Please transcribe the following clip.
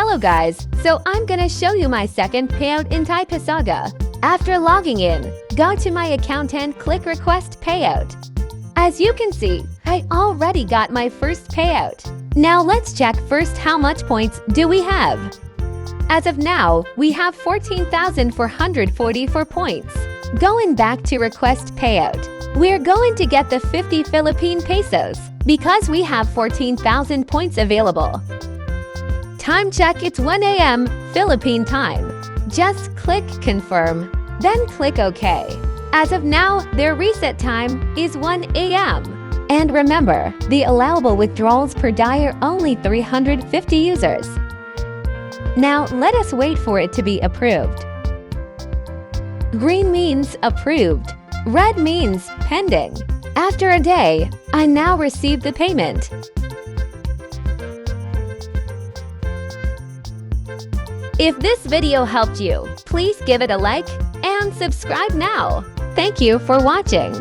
Hello guys, so I'm gonna show you my second payout in Type Saga. After logging in, go to my account and click Request Payout. As you can see, I already got my first payout. Now let's check first how much points do we have. As of now, we have 14,444 points. Going back to Request Payout, we're going to get the 50 Philippine pesos because we have 14,000 points available. Time check, it's 1 a.m. Philippine time. Just click Confirm, then click OK. As of now, their reset time is 1 a.m. And remember, the allowable withdrawals per day are only 350 users. Now let us wait for it to be approved. Green means approved. Red means pending. After a day, I now received the payment. If this video helped you, please give it a like and subscribe now. Thank you for watching.